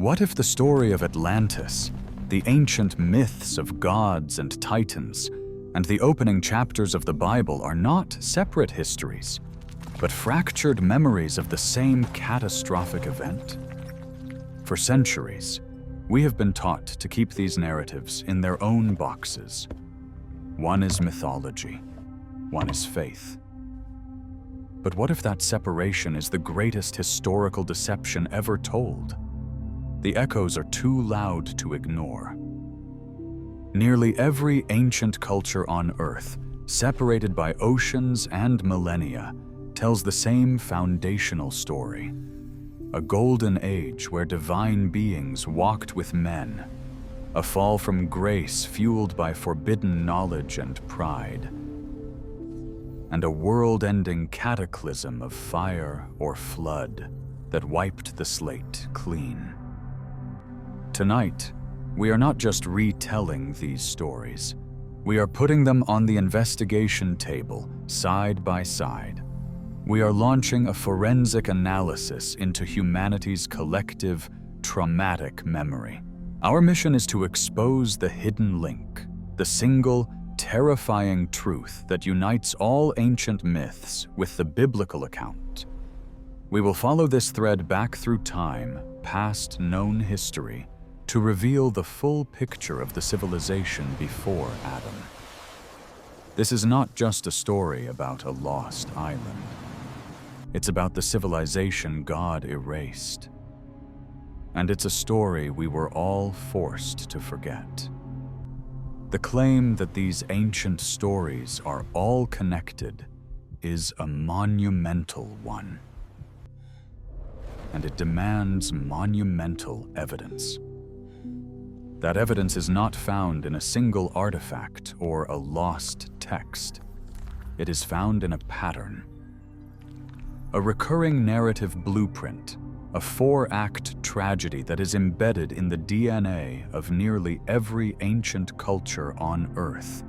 What if the story of Atlantis, the ancient myths of gods and titans, and the opening chapters of the Bible are not separate histories, but fractured memories of the same catastrophic event? For centuries, we have been taught to keep these narratives in their own boxes. One is mythology, one is faith. But what if that separation is the greatest historical deception ever told? The echoes are too loud to ignore. Nearly every ancient culture on Earth, separated by oceans and millennia, tells the same foundational story. A golden age where divine beings walked with men, a fall from grace fueled by forbidden knowledge and pride, and a world-ending cataclysm of fire or flood that wiped the slate clean. Tonight, we are not just retelling these stories. We are putting them on the investigation table, side by side. We are launching a forensic analysis into humanity's collective, traumatic memory. Our mission is to expose the hidden link, the single, terrifying truth that unites all ancient myths with the biblical account. We will follow this thread back through time, past known history, to reveal the full picture of the civilization before Adam. This is not just a story about a lost island. It's about the civilization God erased. And it's a story we were all forced to forget. The claim that these ancient stories are all connected is a monumental one. And it demands monumental evidence. That evidence is not found in a single artifact or a lost text. It is found in a pattern. A recurring narrative blueprint, a 4-act tragedy that is embedded in the DNA of nearly every ancient culture on Earth,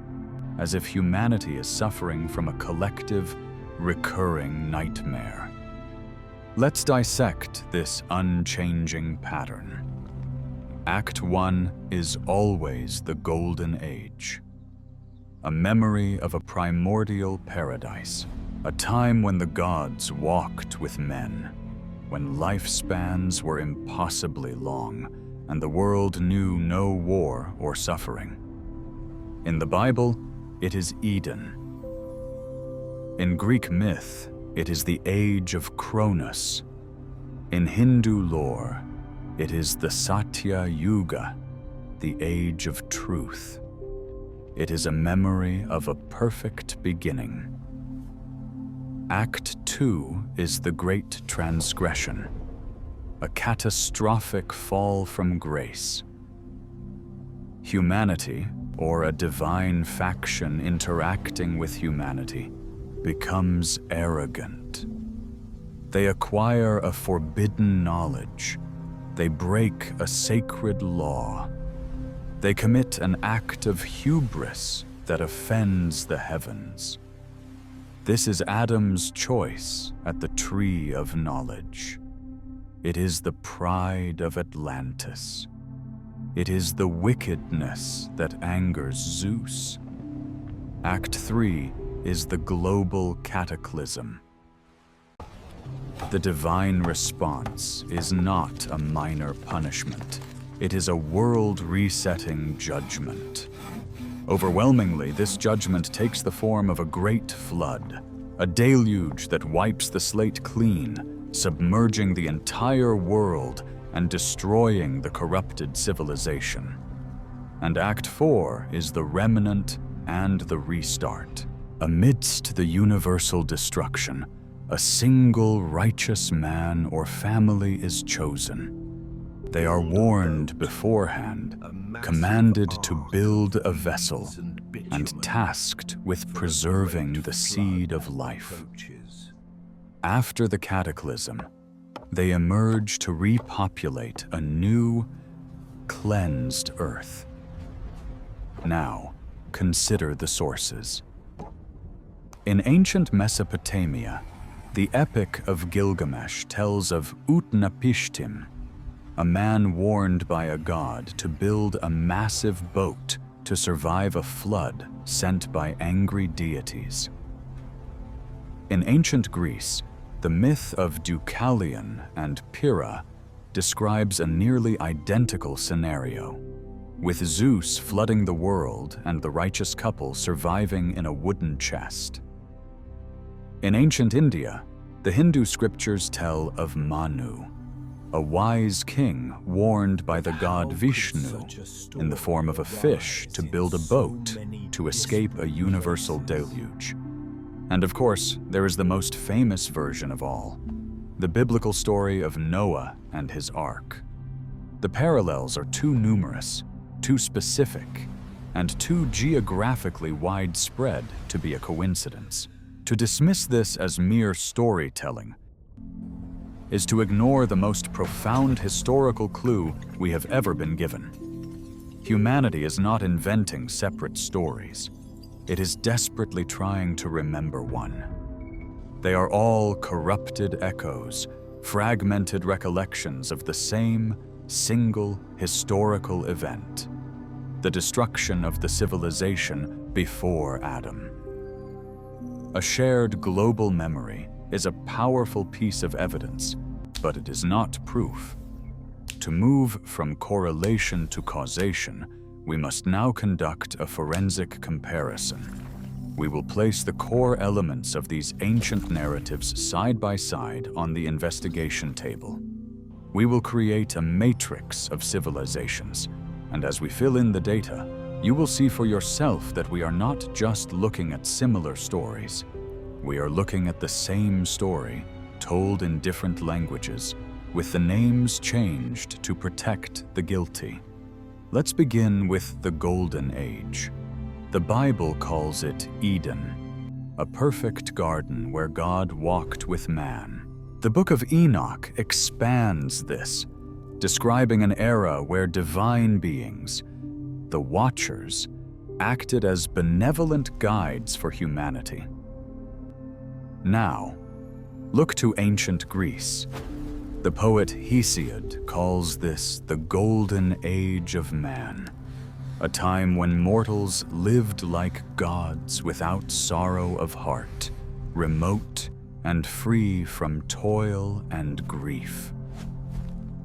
as if humanity is suffering from a collective, recurring nightmare. Let's dissect this unchanging pattern. Act 1 is always the Golden Age, a memory of a primordial paradise, a time when the gods walked with men, when lifespans were impossibly long and the world knew no war or suffering. In the Bible, it is Eden. In Greek myth, it is the age of Cronus. In Hindu lore, it is the Satya Yuga, the age of truth. It is a memory of a perfect beginning. Act 2 is the great transgression, a catastrophic fall from grace. Humanity, or a divine faction interacting with humanity, becomes arrogant. They acquire a forbidden knowledge. They break a sacred law. They commit an act of hubris that offends the heavens. This is Adam's choice at the tree of knowledge. It is the pride of Atlantis. It is the wickedness that angers Zeus. Act 3 is the global cataclysm. The divine response is not a minor punishment. It is a world-resetting judgment. Overwhelmingly, this judgment takes the form of a great flood, a deluge that wipes the slate clean, submerging the entire world and destroying the corrupted civilization. And Act 4 is the remnant and the restart. Amidst the universal destruction, a single righteous man or family is chosen. They are warned beforehand, commanded to build a vessel, and tasked with preserving the seed of life. After the cataclysm, they emerge to repopulate a new, cleansed Earth. Now, consider the sources. In ancient Mesopotamia, the Epic of Gilgamesh tells of Utnapishtim, a man warned by a god to build a massive boat to survive a flood sent by angry deities. In ancient Greece, the myth of Deucalion and Pyrrha describes a nearly identical scenario, with Zeus flooding the world and the righteous couple surviving in a wooden chest. In ancient India, the Hindu scriptures tell of Manu, a wise king warned by the god Vishnu in the form of a fish to build a boat to escape a universal deluge. And of course, there is the most famous version of all, the biblical story of Noah and his ark. The parallels are too numerous, too specific, and too geographically widespread to be a coincidence. To dismiss this as mere storytelling is to ignore the most profound historical clue we have ever been given. Humanity is not inventing separate stories. It is desperately trying to remember one. They are all corrupted echoes, fragmented recollections of the same single historical event, the destruction of the civilization before Adam. A shared global memory is a powerful piece of evidence, but it is not proof. To move from correlation to causation, we must now conduct a forensic comparison. We will place the core elements of these ancient narratives side by side on the investigation table. We will create a matrix of civilizations, and as we fill in the data, you will see for yourself that we are not just looking at similar stories. We are looking at the same story, told in different languages, with the names changed to protect the guilty. Let's begin with the Golden Age. The Bible calls it Eden, a perfect garden where God walked with man. The Book of Enoch expands this, describing an era where divine beings, the Watchers, acted as benevolent guides for humanity. Now, look to ancient Greece. The poet Hesiod calls this the Golden Age of man, a time when mortals lived like gods without sorrow of heart, remote and free from toil and grief.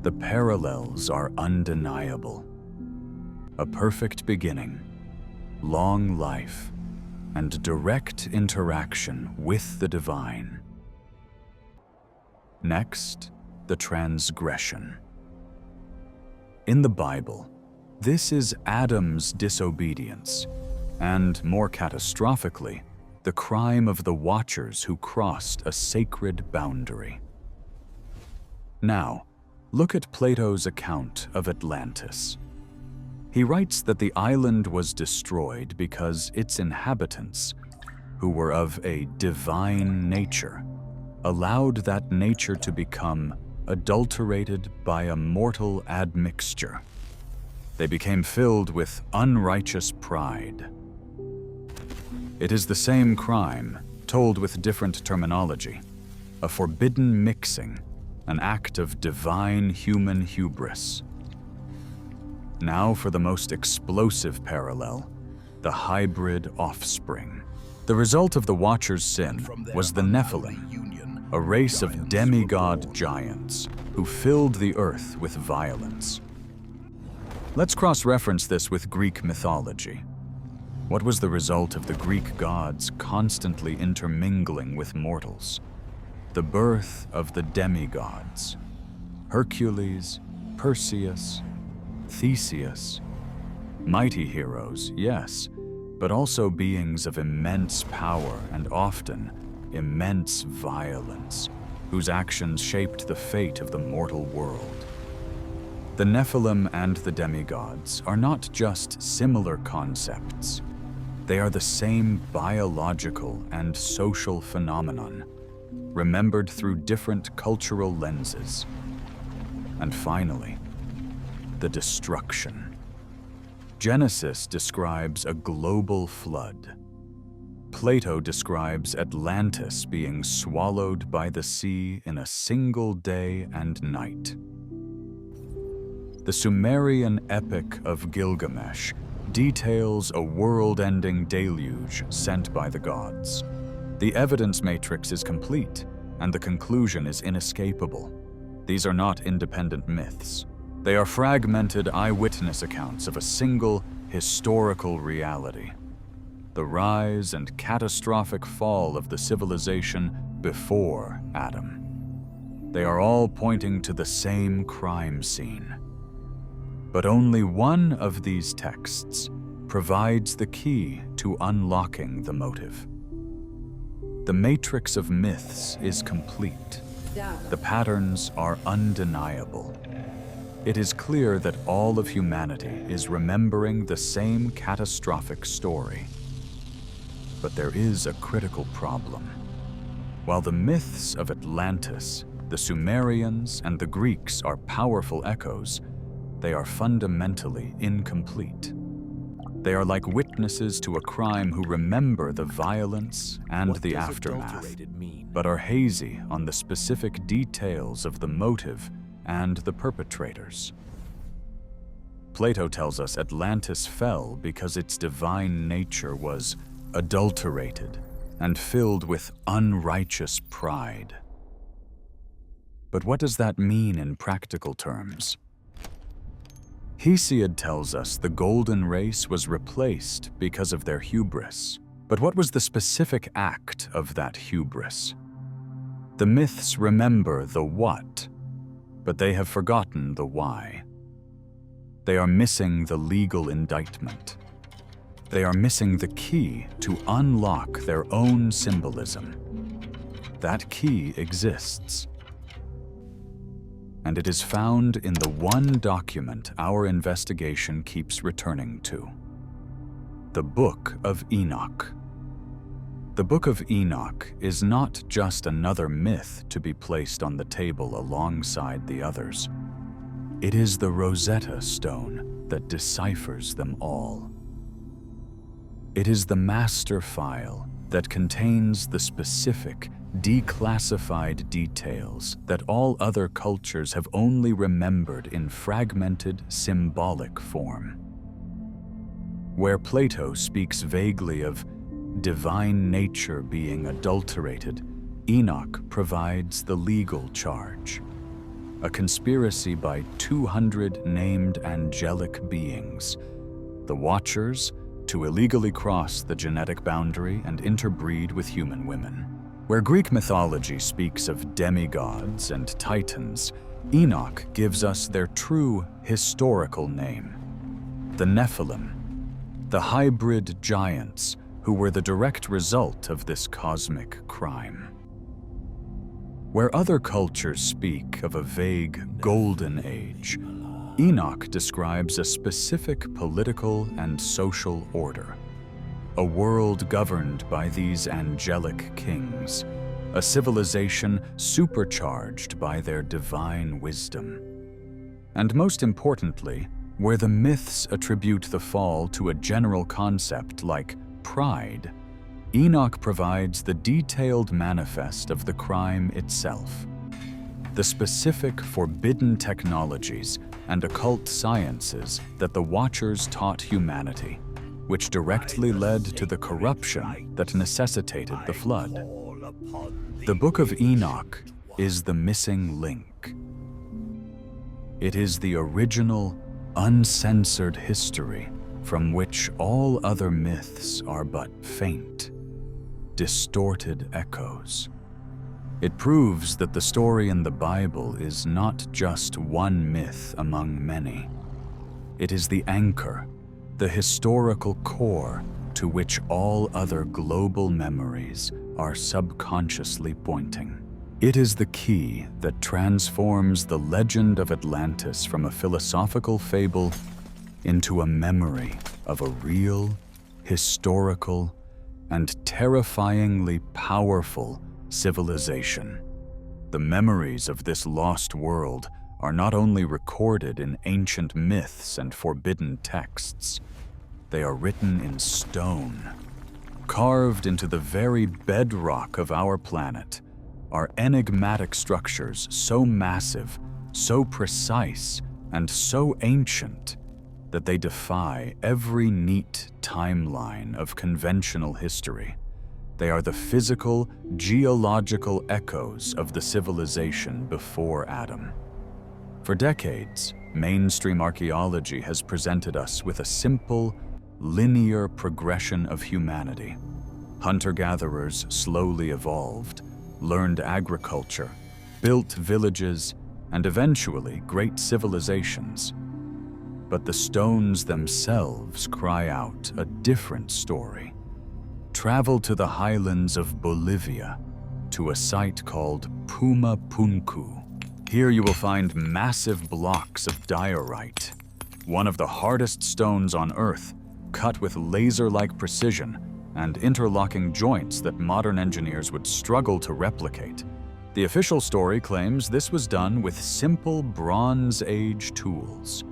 The parallels are undeniable. A perfect beginning, long life, and direct interaction with the divine. Next, the transgression. In the Bible, this is Adam's disobedience, and more catastrophically, the crime of the Watchers who crossed a sacred boundary. Now, look at Plato's account of Atlantis. He writes that the island was destroyed because its inhabitants, who were of a divine nature, allowed that nature to become adulterated by a mortal admixture. They became filled with unrighteous pride. It is the same crime, told with different terminology, a forbidden mixing, an act of divine human hubris. Now for the most explosive parallel, the hybrid offspring. The result of the Watchers' sin was the Nephilim, a race of demigod giants who filled the earth with violence. Let's cross-reference this with Greek mythology. What was the result of the Greek gods constantly intermingling with mortals? The birth of the demigods. Hercules, Perseus, Theseus. Mighty heroes, yes, but also beings of immense power and often immense violence, whose actions shaped the fate of the mortal world. The Nephilim and the demigods are not just similar concepts. They are the same biological and social phenomenon, remembered through different cultural lenses. And finally, the destruction. Genesis describes a global flood. Plato describes Atlantis being swallowed by the sea in a single day and night. The Sumerian epic of Gilgamesh details a world-ending deluge sent by the gods. The evidence matrix is complete, and the conclusion is inescapable. These are not independent myths. They are fragmented eyewitness accounts of a single historical reality: the rise and catastrophic fall of the civilization before Adam. They are all pointing to the same crime scene. But only one of these texts provides the key to unlocking the motive. The matrix of myths is complete. The patterns are undeniable. It is clear that all of humanity is remembering the same catastrophic story. But there is a critical problem. While the myths of Atlantis, the Sumerians, and the Greeks are powerful echoes, they are fundamentally incomplete. They are like witnesses to a crime who remember the violence and the aftermath, but are hazy on the specific details of the motive and the perpetrators. Plato tells us Atlantis fell because its divine nature was adulterated and filled with unrighteous pride. But what does that mean in practical terms? Hesiod tells us the golden race was replaced because of their hubris. But what was the specific act of that hubris? The myths remember the what, but they have forgotten the why. They are missing the legal indictment. They are missing the key to unlock their own symbolism. That key exists. And it is found in the one document our investigation keeps returning to: the Book of Enoch. The Book of Enoch is not just another myth to be placed on the table alongside the others. It is the Rosetta stone that deciphers them all. It is the master file that contains the specific, declassified details that all other cultures have only remembered in fragmented, symbolic form. Where Plato speaks vaguely of divine nature being adulterated, Enoch provides the legal charge: a conspiracy by 200 named angelic beings, the Watchers, to illegally cross the genetic boundary and interbreed with human women. Where Greek mythology speaks of demigods and titans, Enoch gives us their true historical name: the Nephilim, the hybrid giants who were the direct result of this cosmic crime. Where other cultures speak of a vague golden age, Enoch describes a specific political and social order, a world governed by these angelic kings, a civilization supercharged by their divine wisdom. And most importantly, where the myths attribute the fall to a general concept like pride, Enoch provides the detailed manifest of the crime itself: the specific forbidden technologies and occult sciences that the Watchers taught humanity, which directly led to the corruption that necessitated the flood. The Book of Enoch is the missing link. It is the original, uncensored history from which all other myths are but faint, distorted echoes. It proves that the story in the Bible is not just one myth among many. It is the anchor, the historical core to which all other global memories are subconsciously pointing. It is the key that transforms the legend of Atlantis from a philosophical fable into a memory of a real, historical, and terrifyingly powerful civilization. The memories of this lost world are not only recorded in ancient myths and forbidden texts, they are written in stone. Carved into the very bedrock of our planet are enigmatic structures so massive, so precise, and so ancient that they defy every neat timeline of conventional history. They are the physical, geological echoes of the civilization before Adam. For decades, mainstream archaeology has presented us with a simple, linear progression of humanity. Hunter-gatherers slowly evolved, learned agriculture, built villages, and eventually great civilizations. But the stones themselves cry out a different story. Travel to the highlands of Bolivia, to a site called Puma Punku. Here you will find massive blocks of diorite, one of the hardest stones on Earth, cut with laser-like precision and interlocking joints that modern engineers would struggle to replicate. The official story claims this was done with simple Bronze Age tools.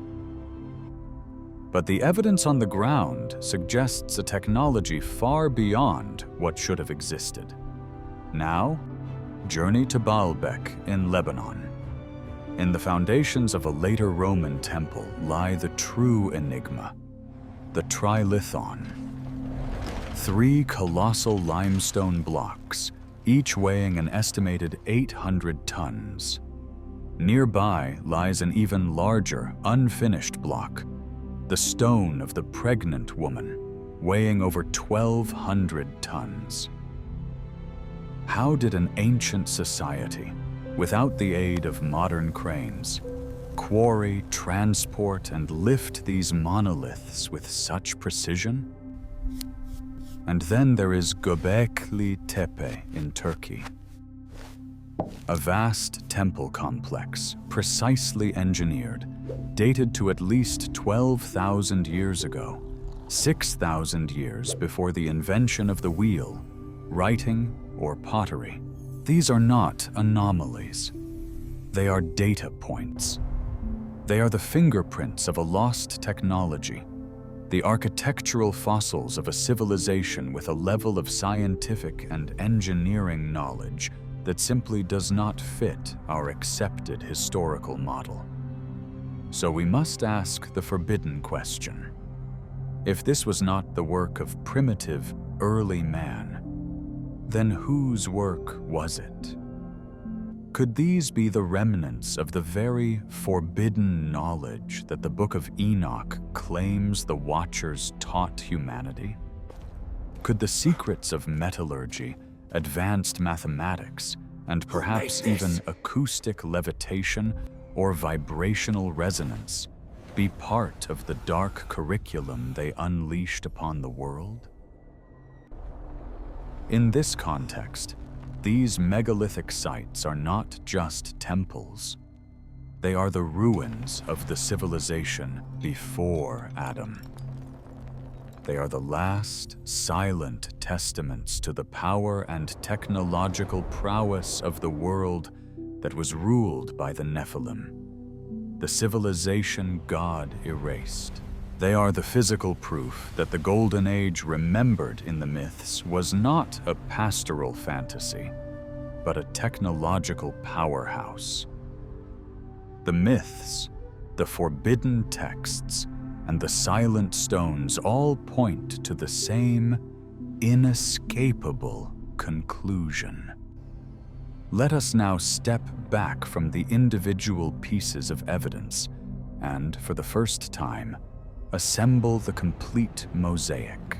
But the evidence on the ground suggests a technology far beyond what should have existed. Now, journey to Baalbek in Lebanon. In the foundations of a later Roman temple lie the true enigma, the trilithon. 3 colossal limestone blocks, each weighing an estimated 800 tons. Nearby lies an even larger, unfinished block, the stone of the pregnant woman, weighing over 1,200 tons. How did an ancient society, without the aid of modern cranes, quarry, transport, and lift these monoliths with such precision? And then there is Göbekli Tepe in Turkey. A vast temple complex, precisely engineered, dated to at least 12,000 years ago, 6,000 years before the invention of the wheel, writing, or pottery. These are not anomalies. They are data points. They are the fingerprints of a lost technology, the architectural fossils of a civilization with a level of scientific and engineering knowledge that simply does not fit our accepted historical model. So we must ask the forbidden question. If this was not the work of primitive, early man, then whose work was it? Could these be the remnants of the very forbidden knowledge that the Book of Enoch claims the Watchers taught humanity? Could the secrets of metallurgy, advanced mathematics, and perhaps even acoustic levitation or vibrational resonance be part of the dark curriculum they unleashed upon the world? In this context, these megalithic sites are not just temples. They are the ruins of the civilization before Adam. They are the last, silent testaments to the power and technological prowess of the world that was ruled by the Nephilim, the civilization God erased. They are the physical proof that the Golden Age remembered in the myths was not a pastoral fantasy, but a technological powerhouse. The myths, the forbidden texts, and the silent stones all point to the same inescapable conclusion. Let us now step back from the individual pieces of evidence and, for the first time, assemble the complete mosaic.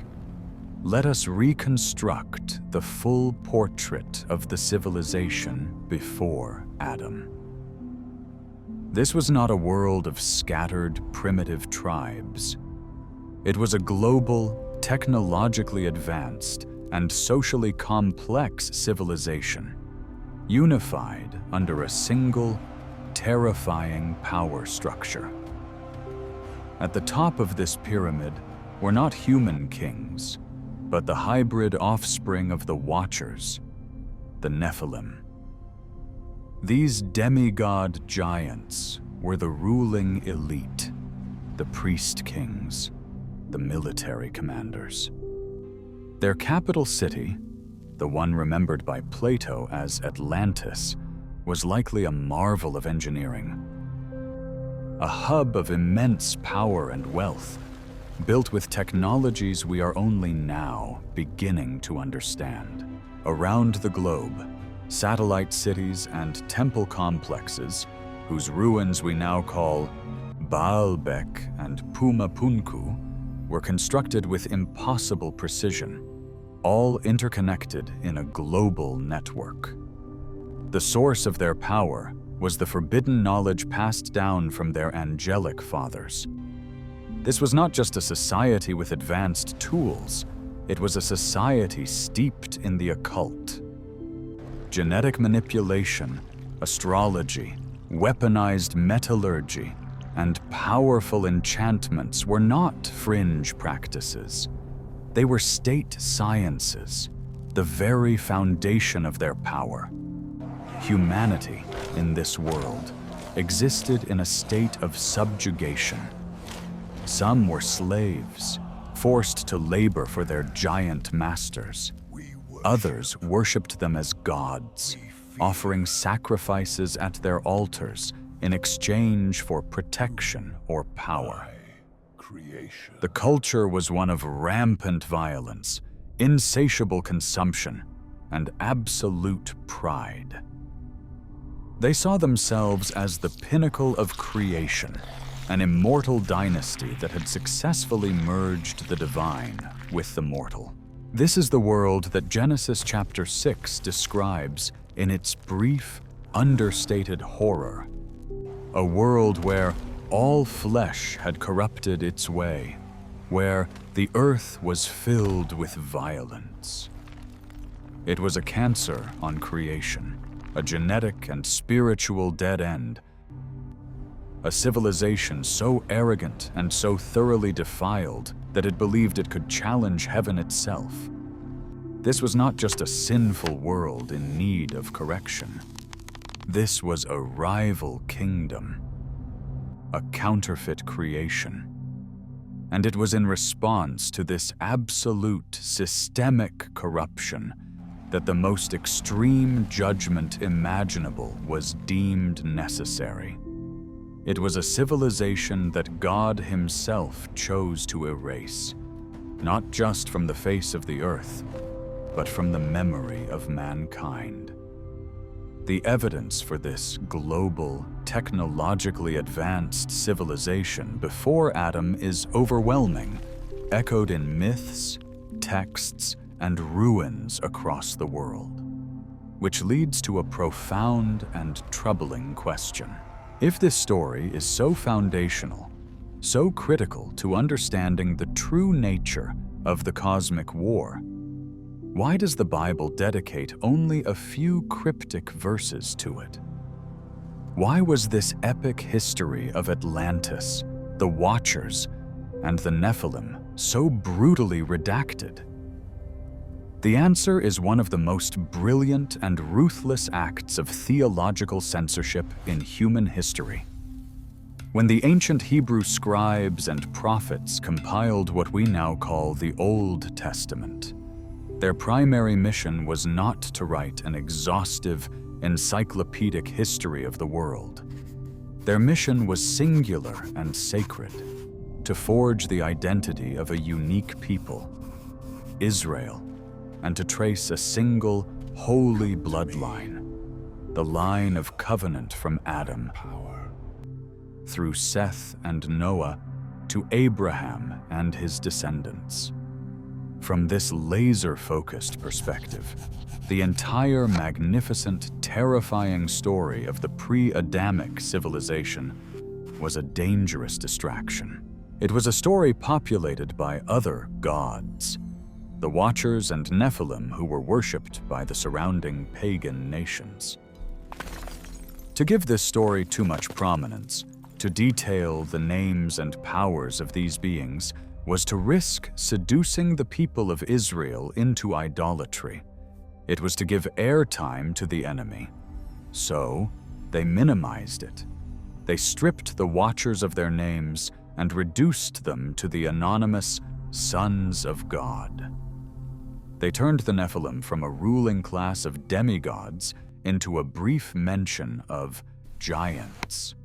Let us reconstruct the full portrait of the civilization before Adam. This was not a world of scattered, primitive tribes. It was a global, technologically advanced, and socially complex civilization, unified under a single, terrifying power structure. At the top of this pyramid were not human kings, but the hybrid offspring of the Watchers, the Nephilim. These demigod giants were the ruling elite, the priest kings, the military commanders. Their capital city, the one remembered by Plato as Atlantis, was likely a marvel of engineering. a hub of immense power and wealth, built with technologies we are only now beginning to understand. Around the globe, satellite cities and temple complexes, whose ruins we now call Baalbek and Puma Punku, were constructed with impossible precision, all interconnected in a global network. The source of their power was the forbidden knowledge passed down from their angelic fathers. This was not just a society with advanced tools, it was a society steeped in the occult. Genetic manipulation, astrology, weaponized metallurgy, and powerful enchantments were not fringe practices. They were state sciences, the very foundation of their power. Humanity in this world existed in a state of subjugation. Some were slaves, forced to labor for their giant masters. Others worshipped them as gods, offering sacrifices at their altars in exchange for protection or power. The culture was one of rampant violence, insatiable consumption, and absolute pride. They saw themselves as the pinnacle of creation, an immortal dynasty that had successfully merged the divine with the mortal. This is the world that Genesis chapter 6 describes in its brief, understated horror. A world where all flesh had corrupted its way, where the earth was filled with violence. It was a cancer on creation, a genetic and spiritual dead end, a civilization so arrogant and so thoroughly defiled that it believed it could challenge heaven itself. This was not just a sinful world in need of correction. This was a rival kingdom, a counterfeit creation. And it was in response to this absolute systemic corruption that the most extreme judgment imaginable was deemed necessary. It was a civilization that God Himself chose to erase, not just from the face of the earth, but from the memory of mankind. The evidence for this global, technologically advanced civilization before Adam is overwhelming, echoed in myths, texts, and ruins across the world, which leads to a profound and troubling question. If this story is so foundational, so critical to understanding the true nature of the cosmic war, why does the Bible dedicate only a few cryptic verses to it? Why was this epic history of Atlantis, the Watchers, and the Nephilim so brutally redacted? The answer is one of the most brilliant and ruthless acts of theological censorship in human history. When the ancient Hebrew scribes and prophets compiled what we now call the Old Testament, their primary mission was not to write an exhaustive, encyclopedic history of the world. Their mission was singular and sacred, to forge the identity of a unique people, Israel, and to trace a single, holy bloodline, the line of covenant from Adam, through Seth and Noah, to Abraham and his descendants. From this laser-focused perspective, the entire magnificent, terrifying story of the pre-Adamic civilization was a dangerous distraction. It was a story populated by other gods, the Watchers and Nephilim who were worshipped by the surrounding pagan nations. To give this story too much prominence, to detail the names and powers of these beings, was to risk seducing the people of Israel into idolatry. It was to give airtime to the enemy. So, they minimized it. They stripped the Watchers of their names and reduced them to the anonymous Sons of God. They turned the Nephilim from a ruling class of demigods into a brief mention of giants.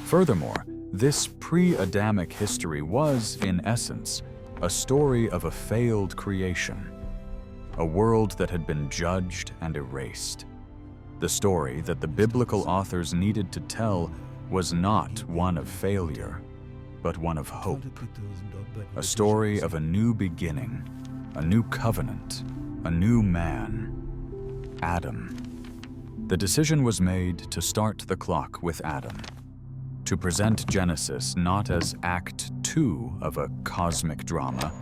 Furthermore, this pre-Adamic history was, in essence, a story of a failed creation, a world that had been judged and erased. The story that the biblical authors needed to tell was not one of failure, but one of hope. A story of a new beginning, a new covenant, a new man, Adam. The decision was made to start the clock with Adam, to present Genesis not as Act 2 of a cosmic drama,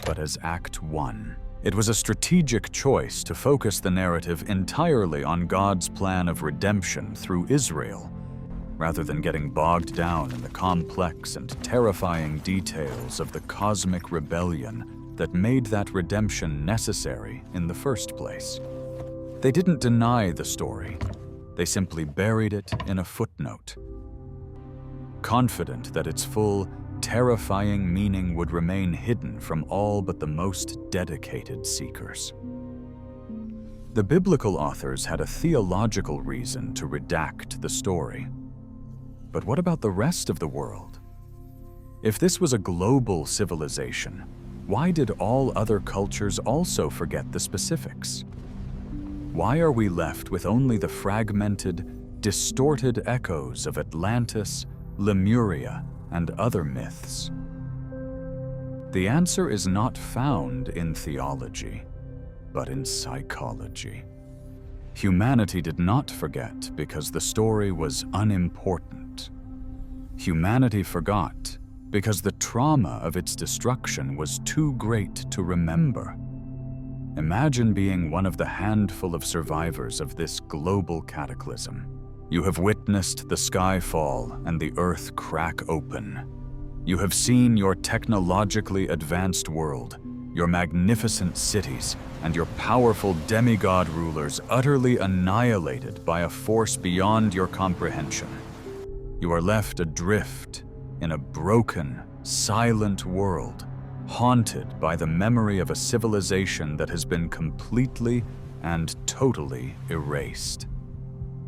but as Act 1. It was a strategic choice to focus the narrative entirely on God's plan of redemption through Israel, rather than getting bogged down in the complex and terrifying details of the cosmic rebellion that made that redemption necessary in the first place. They didn't deny the story, they simply buried it in a footnote, confident that its full, terrifying meaning would remain hidden from all but the most dedicated seekers. The biblical authors had a theological reason to redact the story. But what about the rest of the world? If this was a global civilization, why did all other cultures also forget the specifics? Why are we left with only the fragmented, distorted echoes of Atlantis, Lemuria, and other myths? The answer is not found in theology, but in psychology. Humanity did not forget because the story was unimportant. Humanity forgot because the trauma of its destruction was too great to remember. Imagine being one of the handful of survivors of this global cataclysm. You have witnessed the sky fall and the earth crack open. You have seen your technologically advanced world, your magnificent cities, and your powerful demigod rulers utterly annihilated by a force beyond your comprehension. You are left adrift in a broken, silent world, haunted by the memory of a civilization that has been completely and totally erased.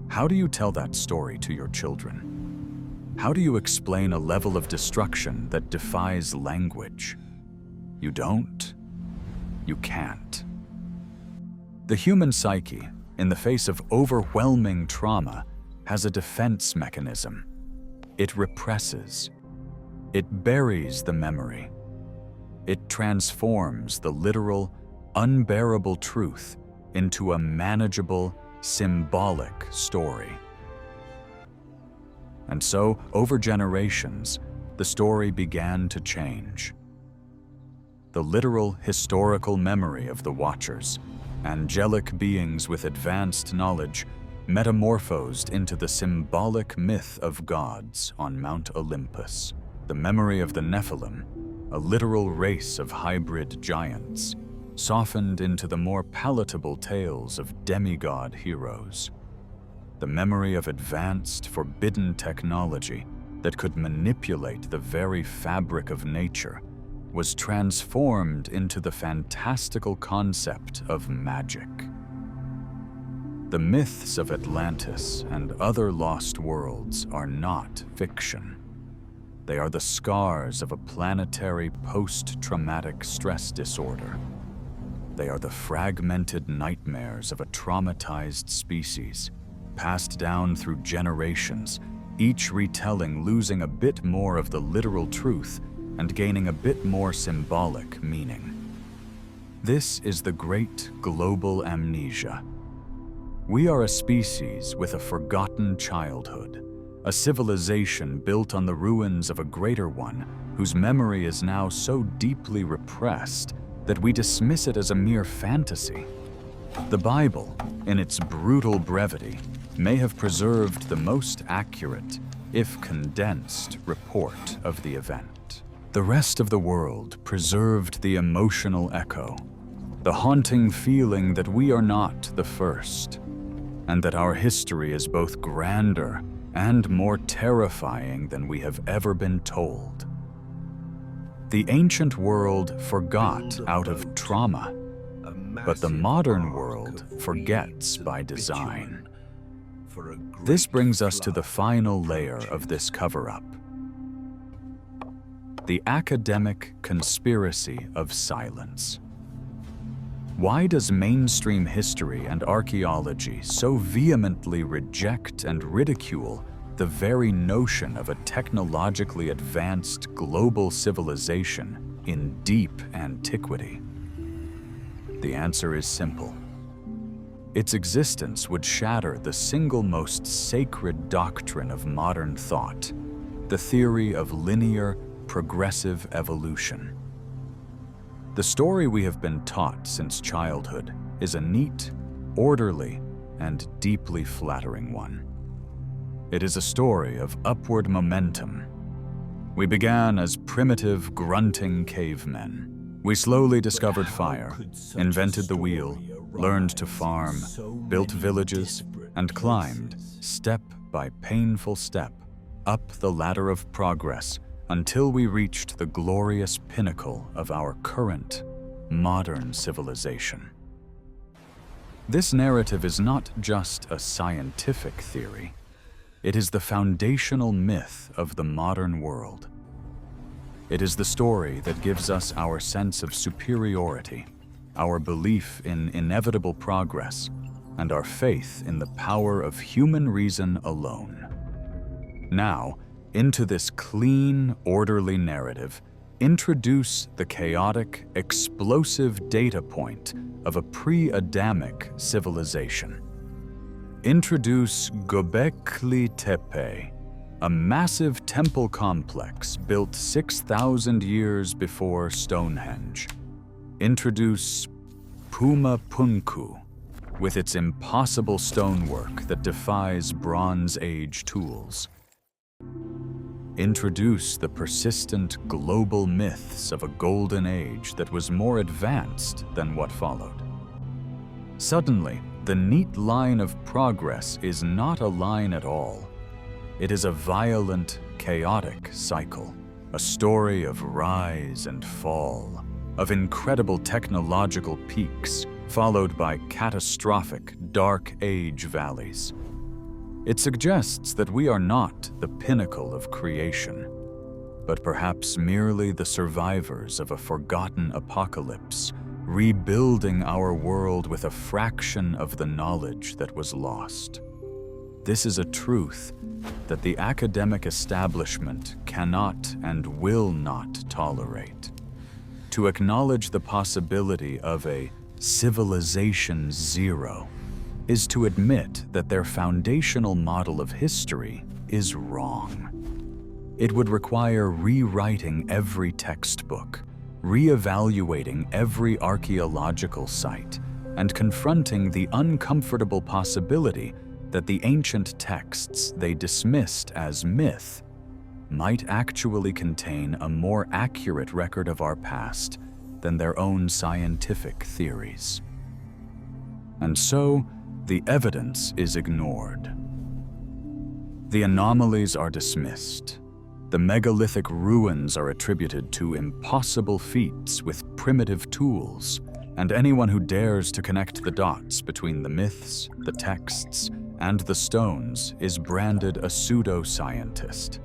How do you tell that story to your children? How do you explain a level of destruction that defies language? You don't. You can't. The human psyche, in the face of overwhelming trauma, has a defense mechanism. It represses. It buries the memory. It transforms the literal, unbearable truth into a manageable, symbolic story. And so, over generations, the story began to change. The literal historical memory of the Watchers, angelic beings with advanced knowledge, metamorphosed into the symbolic myth of gods on Mount Olympus. The memory of the Nephilim, a literal race of hybrid giants, softened into the more palatable tales of demigod heroes. The memory of advanced, forbidden technology that could manipulate the very fabric of nature was transformed into the fantastical concept of magic. The myths of Atlantis and other lost worlds are not fiction. They are the scars of a planetary post-traumatic stress disorder. They are the fragmented nightmares of a traumatized species, passed down through generations, each retelling losing a bit more of the literal truth and gaining a bit more symbolic meaning. This is the great global amnesia. We are a species with a forgotten childhood, a civilization built on the ruins of a greater one whose memory is now so deeply repressed that we dismiss it as a mere fantasy. The Bible, in its brutal brevity, may have preserved the most accurate, if condensed, report of the event. The rest of the world preserved the emotional echo, the haunting feeling that we are not the first, and that our history is both grander and more terrifying than we have ever been told. The ancient world forgot out of trauma, but the modern world forgets by design. This brings us to the final layer of this cover-up: the academic conspiracy of silence. Why does mainstream history and archaeology so vehemently reject and ridicule the very notion of a technologically advanced global civilization in deep antiquity? The answer is simple. Its existence would shatter the single most sacred doctrine of modern thought, the theory of linear, progressive evolution. The story we have been taught since childhood is a neat, orderly, and deeply flattering one. It is a story of upward momentum. We began as primitive, grunting cavemen. We slowly discovered fire, invented the wheel, learned to farm, built villages, and climbed, step by painful step, up the ladder of progress until we reached the glorious pinnacle of our current, modern civilization. This narrative is not just a scientific theory. It is the foundational myth of the modern world. It is the story that gives us our sense of superiority, our belief in inevitable progress, and our faith in the power of human reason alone. Now, into this clean, orderly narrative, introduce the chaotic, explosive data point of a pre-Adamic civilization. Introduce Göbekli Tepe, a massive temple complex built 6,000 years before Stonehenge. Introduce Puma Punku, with its impossible stonework that defies Bronze Age tools. Introduce the persistent global myths of a golden age that was more advanced than what followed. Suddenly, the neat line of progress is not a line at all. It is a violent, chaotic cycle, a story of rise and fall, of incredible technological peaks, followed by catastrophic, dark age valleys. It suggests that we are not the pinnacle of creation, but perhaps merely the survivors of a forgotten apocalypse, rebuilding our world with a fraction of the knowledge that was lost. This is a truth that the academic establishment cannot and will not tolerate. To acknowledge the possibility of a civilization zero is to admit that their foundational model of history is wrong. It would require rewriting every textbook, reevaluating every archaeological site, and confronting the uncomfortable possibility that the ancient texts they dismissed as myth might actually contain a more accurate record of our past than their own scientific theories. And so, the evidence is ignored. The anomalies are dismissed. The megalithic ruins are attributed to impossible feats with primitive tools, and anyone who dares to connect the dots between the myths, the texts, and the stones is branded a pseudo-scientist.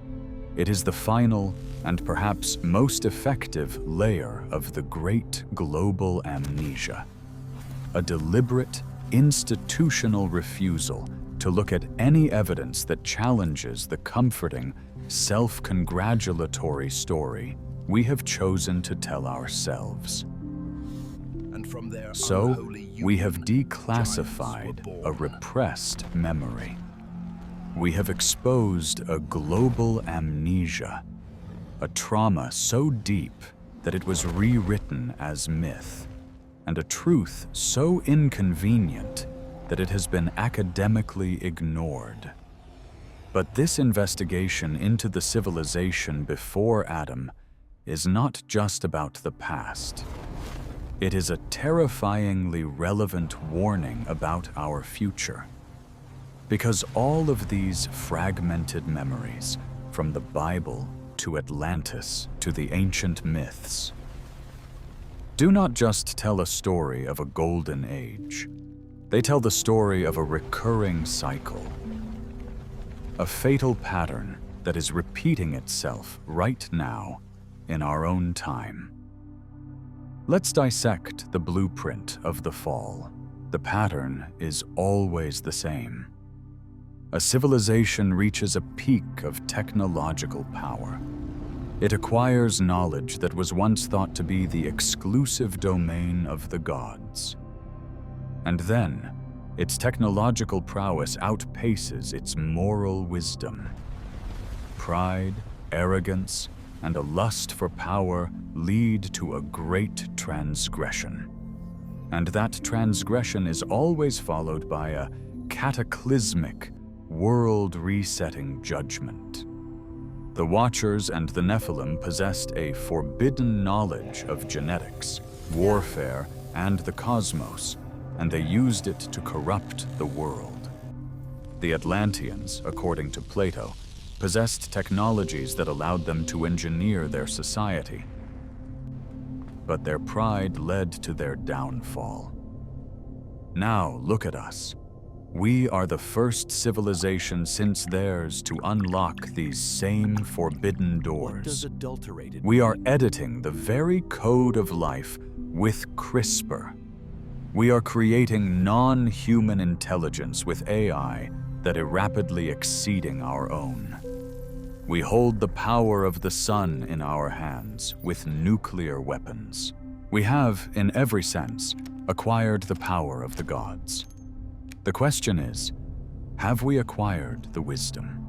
It is the final and perhaps most effective layer of the great global amnesia, a deliberate, institutional refusal to look at any evidence that challenges the comforting, self-congratulatory story we have chosen to tell ourselves. So, we have declassified a repressed memory. We have exposed a global amnesia, a trauma so deep that it was rewritten as myth, and a truth so inconvenient that it has been academically ignored. But this investigation into the civilization before Adam is not just about the past. It is a terrifyingly relevant warning about our future. Because all of these fragmented memories, from the Bible to Atlantis to the ancient myths, do not just tell a story of a golden age. They tell the story of a recurring cycle, a fatal pattern that is repeating itself right now in our own time. Let's dissect the blueprint of the fall. The pattern is always the same. A civilization reaches a peak of technological power. It acquires knowledge that was once thought to be the exclusive domain of the gods. And then, its technological prowess outpaces its moral wisdom. Pride, arrogance, and a lust for power lead to a great transgression. And that transgression is always followed by a cataclysmic, world-resetting judgment. The Watchers and the Nephilim possessed a forbidden knowledge of genetics, warfare, and the cosmos, and they used it to corrupt the world. The Atlanteans, according to Plato, possessed technologies that allowed them to engineer their society. But their pride led to their downfall. Now look at us. We are the first civilization since theirs to unlock these same forbidden doors. We are editing the very code of life with CRISPR. We are creating non-human intelligence with AI that is rapidly exceeding our own. We hold the power of the sun in our hands with nuclear weapons. We have, in every sense, acquired the power of the gods. The question is, have we acquired the wisdom?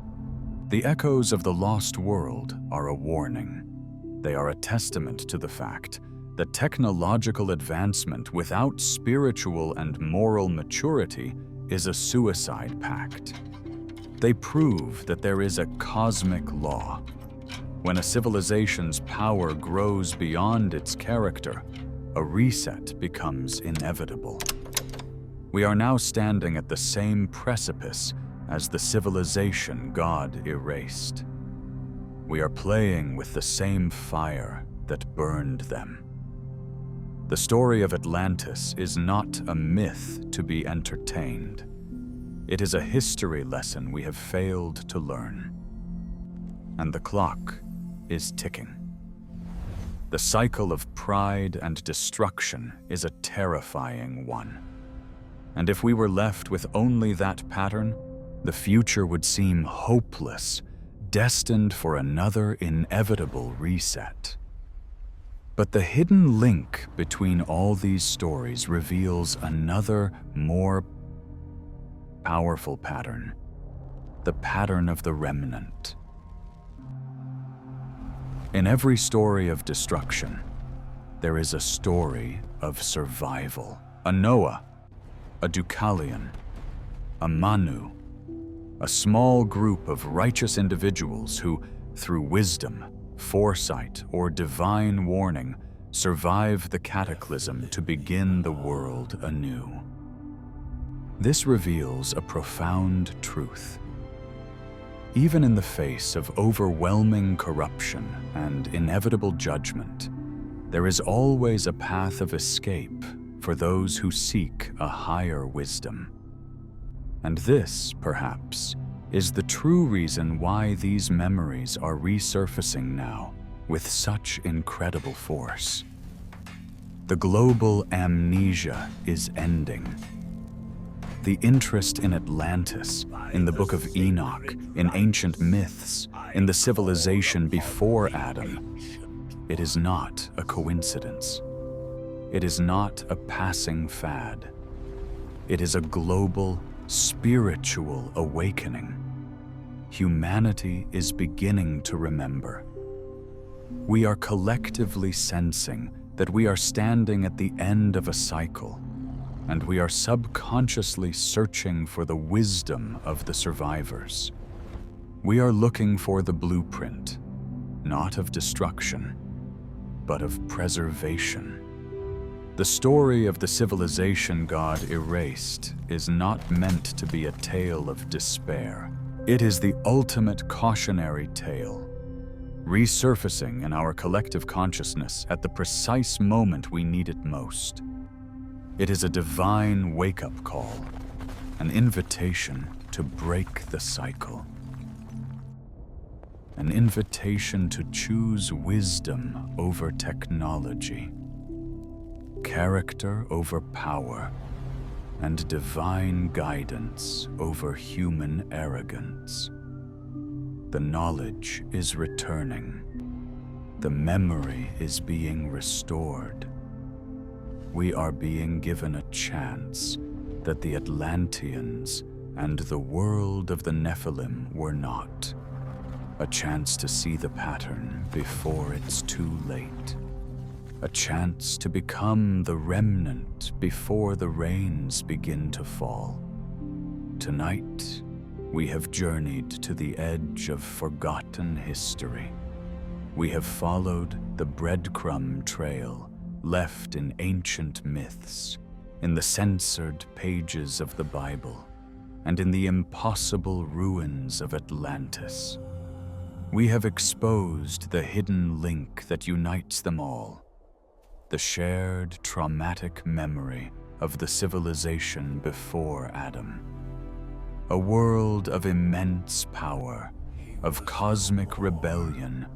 The echoes of the lost world are a warning. They are a testament to the fact that technological advancement without spiritual and moral maturity is a suicide pact. They prove that there is a cosmic law. When a civilization's power grows beyond its character, a reset becomes inevitable. We are now standing at the same precipice as the civilization God erased. We are playing with the same fire that burned them. The story of Atlantis is not a myth to be entertained. It is a history lesson we have failed to learn. And the clock is ticking. The cycle of pride and destruction is a terrifying one. And if we were left with only that pattern, the future would seem hopeless, destined for another inevitable reset. But the hidden link between all these stories reveals another, more powerful pattern, the pattern of the remnant. In every story of destruction, there is a story of survival. A Noah, a Deucalion, a Manu, a small group of righteous individuals who, through wisdom, foresight, or divine warning, survive the cataclysm to begin the world anew. This reveals a profound truth. Even in the face of overwhelming corruption and inevitable judgment, there is always a path of escape for those who seek a higher wisdom. And this, perhaps, is the true reason why these memories are resurfacing now with such incredible force. The global amnesia is ending. The interest in Atlantis, in the Book of Enoch, in ancient myths, in the civilization before Adam, it is not a coincidence. It is not a passing fad. It is a global, spiritual awakening. Humanity is beginning to remember. We are collectively sensing that we are standing at the end of a cycle, and we are subconsciously searching for the wisdom of the survivors. We are looking for the blueprint, not of destruction, but of preservation. The story of the civilization God erased is not meant to be a tale of despair. It is the ultimate cautionary tale, resurfacing in our collective consciousness at the precise moment we need it most. It is a divine wake-up call, an invitation to break the cycle. an invitation to choose wisdom over technology, character over power, and divine guidance over human arrogance. The knowledge is returning. The memory is being restored. We are being given a chance that the Atlanteans and the world of the Nephilim were not. A chance to see the pattern before it's too late. A chance to become the remnant before the rains begin to fall. Tonight, we have journeyed to the edge of forgotten history. We have followed the breadcrumb trail left in ancient myths, in the censored pages of the Bible, and in the impossible ruins of Atlantis. We have exposed the hidden link that unites them all, the shared traumatic memory of the civilization before Adam. A world of immense power, of cosmic rebellion,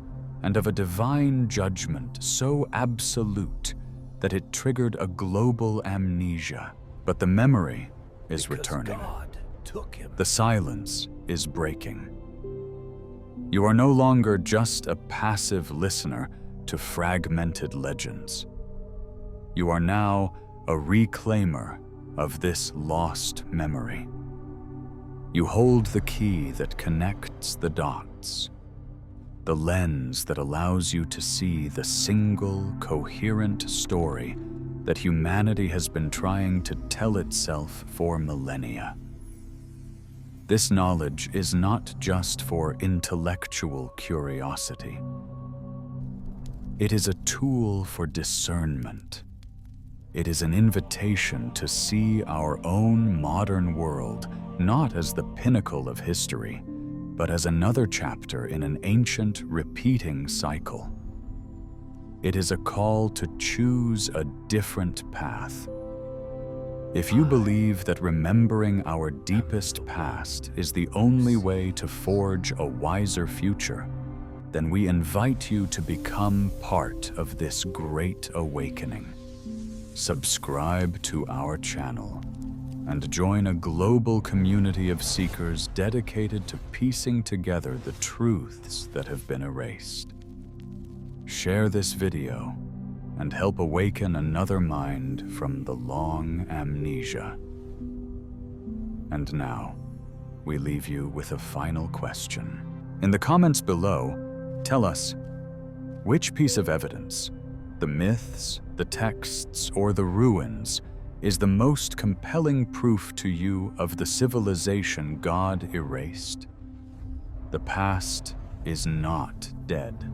and of a divine judgment so absolute that it triggered a global amnesia. But the memory is returning. God took him. The silence is breaking. You are no longer just a passive listener to fragmented legends. You are now a reclaimer of this lost memory. You hold the key that connects the dots, the lens that allows you to see the single, coherent story that humanity has been trying to tell itself for millennia. This knowledge is not just for intellectual curiosity. It is a tool for discernment. It is an invitation to see our own modern world not as the pinnacle of history, but as another chapter in an ancient, repeating cycle. It is a call to choose a different path. If you believe that remembering our deepest past is the only way to forge a wiser future, then we invite you to become part of this great awakening. Subscribe to our channel and join a global community of seekers dedicated to piecing together the truths that have been erased. Share this video and help awaken another mind from the long amnesia. And now, we leave you with a final question. In the comments below, tell us, which piece of evidence, the myths, the texts, or the ruins, is the most compelling proof to you of the civilization God erased? The past is not dead.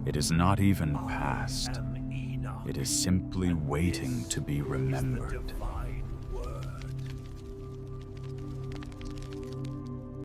It is not even past. It is simply waiting to be remembered.